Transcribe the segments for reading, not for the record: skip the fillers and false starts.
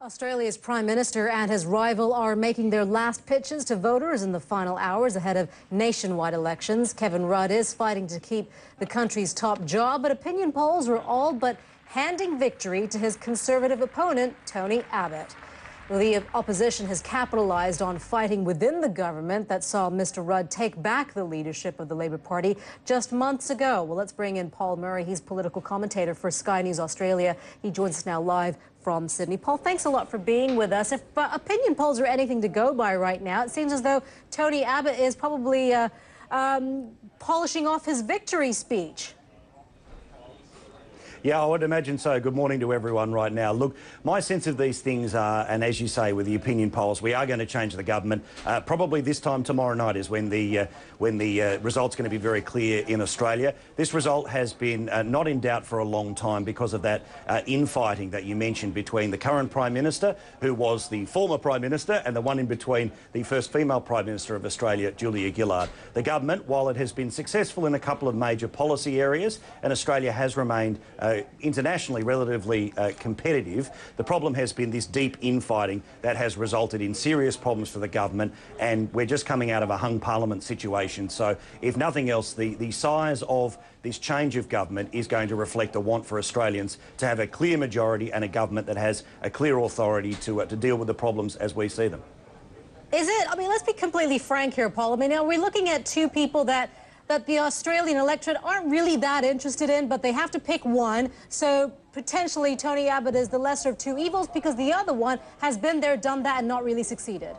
Australia's Prime Minister and his rival are making their last pitches to voters in the final hours ahead of nationwide elections. Kevin Rudd is fighting to keep the country's top job, but opinion polls are all but handing victory to his Conservative opponent, Tony Abbott. Well, the opposition has capitalised on fighting within the government that saw Mr. Rudd take back the leadership of the Labor Party just months ago. Well, let's bring in Paul Murray. He's political commentator for Sky News Australia. He joins us now live from Sydney. Paul, thanks a lot for being with us. If opinion polls are anything to go by right now, it seems as though Tony Abbott is probably polishing off his victory speech. Yeah, I would imagine so. Good morning to everyone right now. Look, my sense of these things are, and as you say, with the opinion polls, we are going to change the government. Probably this time tomorrow night is when the result's going to be very clear in Australia. This result has been not in doubt for a long time because of that infighting that you mentioned between the current Prime Minister, who was the former Prime Minister, and the one in between, the first female Prime Minister of Australia, Julia Gillard. The government, while it has been successful in a couple of major policy areas, and Australia has remained internationally relatively competitive, the problem has been this deep infighting that has resulted in serious problems for the government, and we're just coming out of a hung parliament situation. So if nothing else, the size of this change of government is going to reflect a want for Australians to have a clear majority and a government that has a clear authority to deal with the problems as we see them. Is it? I mean, let's be completely frank here, Paul. I mean, are we looking at two people that the Australian electorate aren't really that interested in, but they have to pick one? So potentially Tony Abbott is the lesser of two evils because the other one has been there, done that, and not really succeeded.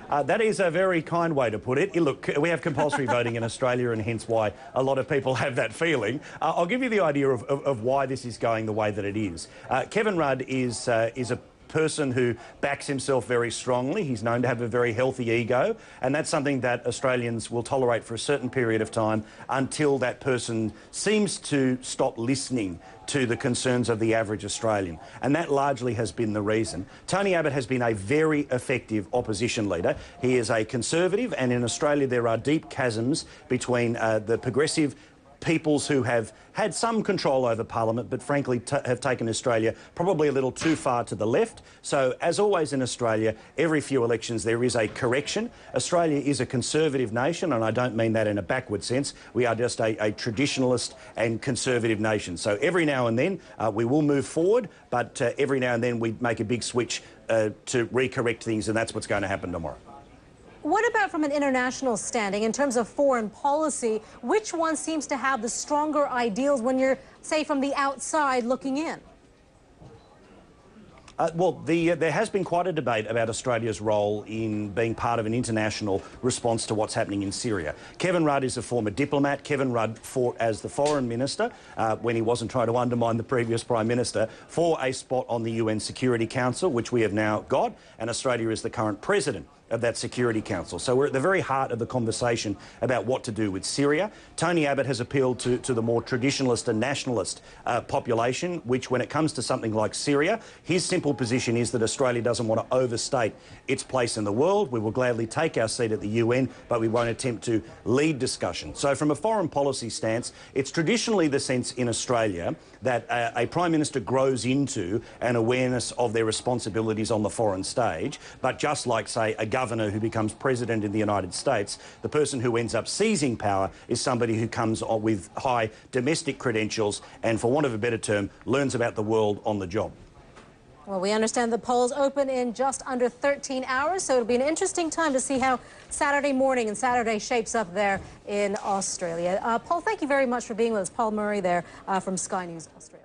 That is a very kind way to put it. Look, we have compulsory voting in Australia, and hence why a lot of people have that feeling. I'll give you the idea of why this is going the way that it is. Kevin Rudd is a person who backs himself very strongly. He's known to have a very healthy ego, and that's something that Australians will tolerate for a certain period of time until that person seems to stop listening to the concerns of the average Australian, and that largely has been the reason. Tony Abbott has been a very effective opposition leader. He is a Conservative, and in Australia there are deep chasms between the progressive peoples who have had some control over Parliament, but frankly have taken Australia probably a little too far to the left. So, as always in Australia, every few elections there is a correction. Australia is a conservative nation, and I don't mean that in a backward sense. We are just a traditionalist and conservative nation. So every now and then we will move forward, but every now and then we make a big switch to recorrect things, and that's what's going to happen tomorrow. What about from an international standing, in terms of foreign policy? Which one seems to have the stronger ideals when you're, say, from the outside looking in? There has been quite a debate about Australia's role in being part of an international response to what's happening in Syria. Kevin Rudd is a former diplomat. Kevin Rudd fought as the foreign minister, when he wasn't trying to undermine the previous Prime Minister, for a spot on the UN Security Council, which we have now got, and Australia is the current president of that Security Council. So we're at the very heart of the conversation about what to do with Syria. Tony Abbott has appealed to the more traditionalist and nationalist population, which, when it comes to something like Syria, his simple position is that Australia doesn't want to overstate its place in the world. We will gladly take our seat at the UN, but we won't attempt to lead discussion. So from a foreign policy stance, it's traditionally the sense in Australia that a Prime Minister grows into an awareness of their responsibilities on the foreign stage, but just like, say, a governor who becomes president in the United States, the person who ends up seizing power is somebody who comes with high domestic credentials and, for want of a better term, learns about the world on the job. Well, we understand the polls open in just under 13 hours, so it'll be an interesting time to see how Saturday morning and Saturday shapes up there in Australia. Paul, thank you very much for being with us. Paul Murray there from Sky News Australia.